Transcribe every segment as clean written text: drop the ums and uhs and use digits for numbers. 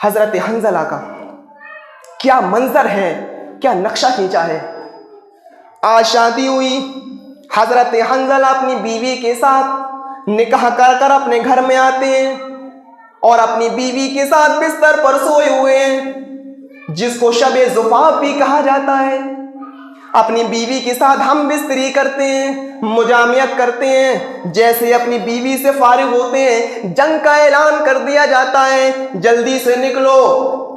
حضرت حنزلہ کا کیا منظر ہے، کیا نقشہ کھینچا ہے۔ آج شادی ہوئی، حضرت حنزلہ اپنی بیوی کے ساتھ نکاح کر کر اپنے گھر میں آتے ہیں اور اپنی بیوی کے ساتھ بستر پر سوئے ہوئے ہیں، جس کو شب زفاف بھی کہا جاتا ہے۔ اپنی بیوی کے ساتھ ہم بستری کرتے ہیں، مجامعت کرتے ہیں۔ جیسے اپنی بیوی سے فارغ ہوتے ہیں، جنگ کا اعلان کر دیا جاتا ہے، جلدی سے نکلو۔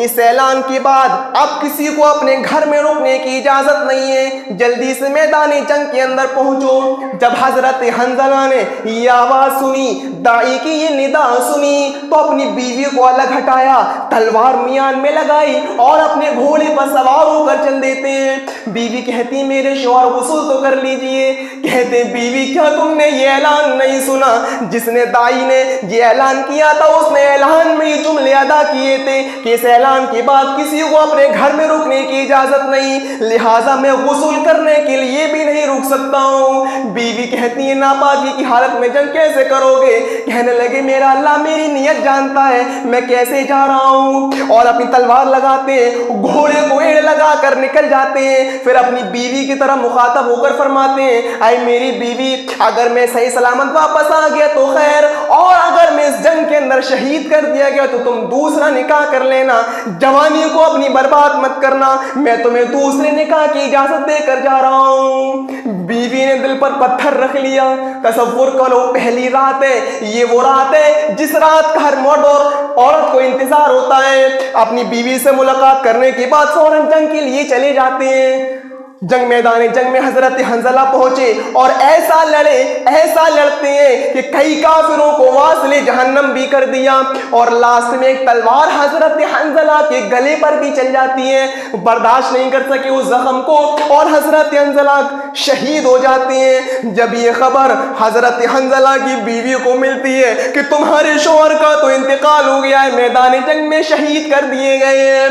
اس اعلان کے بعد اب کسی کو اپنے گھر میں رکنے کی اجازت نہیں ہے، جلدی سے میدان جنگ کے اندر پہنچو۔ جب حضرت حنزلہ نے یہ آواز سنی، داعی کی یہ ندا سنی، تو اپنی بیوی کو الگ ہٹایا، تلوار میان میں لگائی اور اپنے گھوڑے پر سوار ہو کر چل دیتے ہیں۔ بیوی کہتی میرے شوہر غسل تو کر لیجئے۔ کہتے بیوی کیا تم نے یہ اعلان نہیں سنا؟ جس نے داعی نے یہ اعلان کیا تھا اس نے اعلان میں یہ جملے ادا کیے تھے کہ اس اعلان کے بعد کسی کو اپنے گھر میں رکنے کی اجازت نہیں، لہٰذا میں غسل کرنے کے لیے بھی نہیں رک سکتا ہوں۔ بیوی کہتی ہے ناپاکی کی حالت میں جنگ کیسے کرو گے؟ کہنے لگے میرا اللہ میری نیت جانتا ہے میں کیسے جا رہا ہوں، اور اپنی تلوار لگاتے ہیں، گھوڑے کو ایڑ لگا کر نکل جاتے ہیں۔ پھر اپنی بیوی کی طرح مخاطب ہو کر فرماتے ہیں اے میری بیوی، اگر میں صحیح سلامت واپس آ گیا تو خیر، اور اگر میں اس جنگ کے اندر شہید کر دیا گیا تو تم دوسرا نکاح کر لینا، جوانی کو اپنی برباد مت کرنا، میں تمہیں دوسرے نکاح کی اجازت دے کر جا رہا ہوں۔ بیوی نے دل پر پتھر رکھ لیا۔ تصور کرو پہلی رات ہے، یہ وہ رات ہے جس رات کا ہر مرد اور عورت کو انتظار ہوتا ہے۔ اپنی بیوی سے ملاقات کرنے کے بعد فوراً جنگ کے لیے چلے جاتے ہیں۔ جنگ میدان جنگ میں حضرت حنزلہ پہنچے اور ایسا لڑتے ہیں کہ کئی کافروں کو واصل جہنم بھی کر دیا، اور لاسٹ میں ایک تلوار حضرت حنزلہ کے گلے پر بھی چل جاتی ہے۔ برداشت نہیں کر سکے اس زخم کو اور حضرت حنزلہ شہید ہو جاتے ہیں۔ جب یہ خبر حضرت حنزلہ کی بیوی کو ملتی ہے کہ تمہارے شوہر کا تو انتقال ہو گیا ہے، میدان جنگ میں شہید کر دیے گئے ہیں،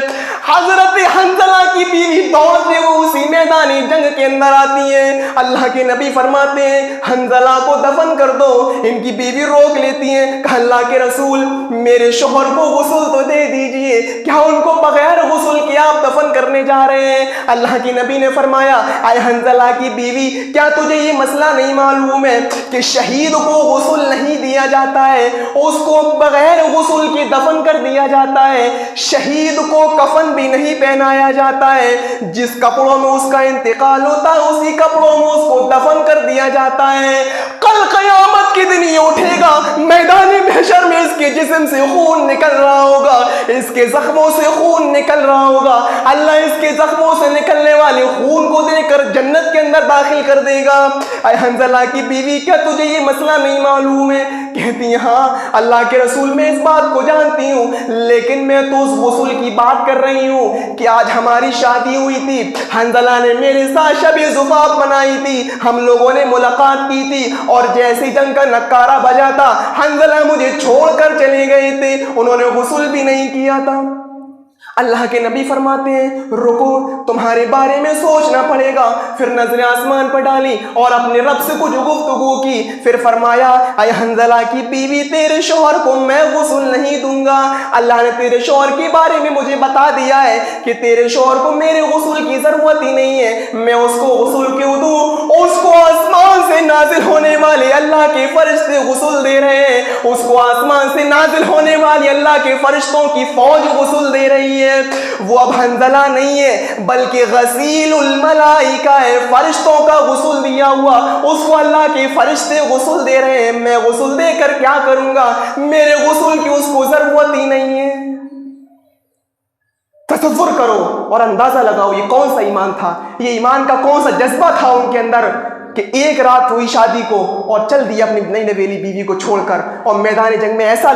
حضرت حنزلہ کی بیوی دوڑتے ہوئے اسی میدان جنگ کے اندر آتی ہیں۔ اللہ کے نبی فرماتے ہیں حنزلہ کو دفن کر دو۔ ان کی بیوی روک لیتی ہیں، کہ اللہ کے رسول میرے شوہر کو غسل تو دے دیجئے، کیا ان کو بغیر غسل کے آپ دفن کرنے جا رہے ہیں؟ اللہ کے نبی نے فرمایا اے حنزلہ کی بیوی، کیا تجھے یہ مسئلہ نہیں معلوم ہے کہ شہید کو غسل نہیں دیا جاتا ہے، اس کو بغیر غسل کے دفن کر دیا جاتا ہے۔ شہید کو کفن بھی نہیں پہنایا جاتا ہے، جس کپڑوں میں اس کا انتقال ہوتا ہے اسی کپڑوں میں اس کو دفن کر دیا جاتا ہے۔ کل قیامت کے دن یہ اٹھے گا، میدان محشر میں اس کے جسم سے خون نکل رہا ہوگا، اس کے زخموں سے خون نکل رہا ہوگا، اللہ اس کے زخموں سے نکلنے والے خون کو دے کر جنت کے اندر داخل کر دے گا۔ اے حنزلہ کی بیوی کیا تجھے یہ مسئلہ نہیں معلوم ہے؟ کہتی ہیں ہاں اللہ کے رسول میں اس بات کو جانتی ہوں، لیکن میں تو اس غسل کی بات کر رہی ہوں کہ آج ہماری شادی ہوئی تھی، حنزلہ نے میرے ساتھ شب زفاف بنائی تھی، ہم لوگوں نے ملاقات کی تھی، اور جیسے جنگ کا نکارہ بجا تھا حنزلہ مجھے چھوڑ کر چلے گئے تھے، انہوں نے غسل بھی نہیں کیا تھا۔ اللہ کے نبی فرماتے ہیں رکو تمہارے بارے میں سوچنا پڑے گا۔ پھر نظر آسمان پر ڈالی اور اپنے رب سے کچھ گفتگو کی، پھر فرمایا اے حنزلہ کی بیوی تیرے شوہر کو میں غسل نہیں دوں گا، اللہ نے تیرے شوہر کے بارے میں مجھے بتا دیا ہے کہ تیرے شوہر کو میرے غسل کی ضرورت ہی نہیں ہے، میں اس کو غسل کیوں دوں؟ اس کو آسمان سے نازل ہونے والے اللہ کے فرشتے غسل دے رہے ہیں، اس کو آسمان سے نازل ہونے والے اللہ کے فرشتوں کی فوج غسل دے رہی ہے۔ وہ اب حنزلہ نہیں ہے بلکہ غسیل الملائکہ ہے، فرشتوں کا غسل دیا ہوا، اس کو اللہ کے فرشتے غسل دے رہے ہیں، میں غسل دے کر کیا کروں گا؟ میرے غسل کی اس کو ضرورت ہی نہیں ہے۔ تصور کرو اور اندازہ لگاؤ یہ کون سا ایمان تھا، یہ ایمان کا کون سا جذبہ تھا ان کے اندر کہ ایک رات ہوئی شادی کو اور چل دیا اپنی نئی نویلی بیوی کو چھوڑ کر، اور میدان جنگ میں ایسا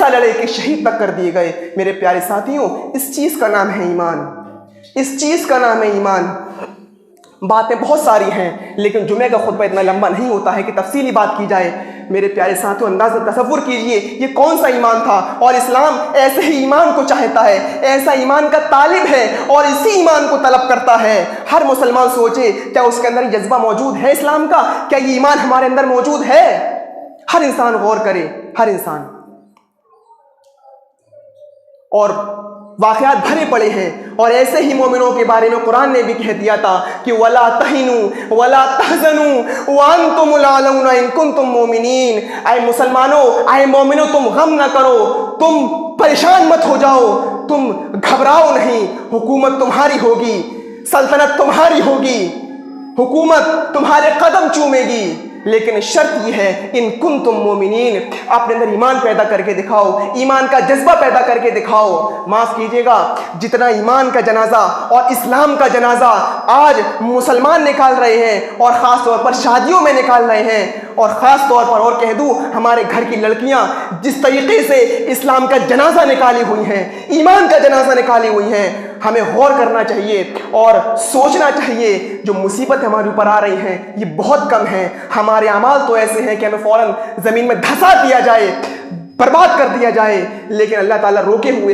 لڑے کہ شہید تک کر دیے گئے۔ میرے پیارے ساتھیوں اس چیز کا نام ہے ایمان، اس چیز کا نام ہے ایمان۔ باتیں بہت ساری ہیں لیکن جمعے کا خطبہ اتنا لمبا نہیں ہوتا ہے کہ تفصیلی بات کی جائے۔ میرے پیارے ساتھیوں اندازہ تصور کیجئے یہ کون سا ایمان تھا، اور اسلام ایسے ہی ایمان کو چاہتا ہے، ایسا ایمان کا طالب ہے اور اسی ایمان کو طلب کرتا ہے۔ ہر مسلمان سوچے کیا اس کے اندر جذبہ موجود ہے اسلام کا، کیا یہ ایمان ہمارے اندر موجود ہے؟ ہر انسان غور کرے، ہر انسان۔ اور واقعات بھرے پڑے ہیں. اور ایسے ہی مومنوں کے بارے میں قرآن نے بھی کہہ دیا تھا کہ وَلَا تَهِنُوا وَلَا تَحْزَنُوا وَأَنْتُمُ الْأَعْلَوْنَ إِن كُنتُم مُؤْمِنِينَ. اے مسلمانوں، اے مومنوں، تم غم نہ کرو، تم پریشان مت ہو جاؤ، تم گھبراؤ نہیں. حکومت تمہاری ہوگی، سلطنت تمہاری ہوگی، حکومت تمہارے قدم چومے گی، لیکن شرط یہ ہے ان کنتم مومنین، اپنے اندر ایمان پیدا کر کے دکھاؤ، ایمان کا جذبہ پیدا کر کے دکھاؤ. معاف کیجیے گا، جتنا ایمان کا جنازہ اور اسلام کا جنازہ آج مسلمان نکال رہے ہیں، اور خاص طور پر شادیوں میں نکال رہے ہیں، اور خاص طور پر اور کہہ دوں ہمارے گھر کی لڑکیاں جس طریقے سے اسلام کا جنازہ نکالی ہوئی ہیں، ایمان کا جنازہ نکالی ہوئی ہیں، ہمیں غور کرنا چاہیے اور سوچنا چاہیے جو مصیبتیں ہمارے اوپر آ رہی ہیں یہ بہت کم ہیں. ہمارے اعمال تو ایسے ہیں کہ ہمیں فوراً زمین میں دھسا دیا جائے، برباد کر دیا جائے، لیکن اللہ تعالیٰ روکے ہوئے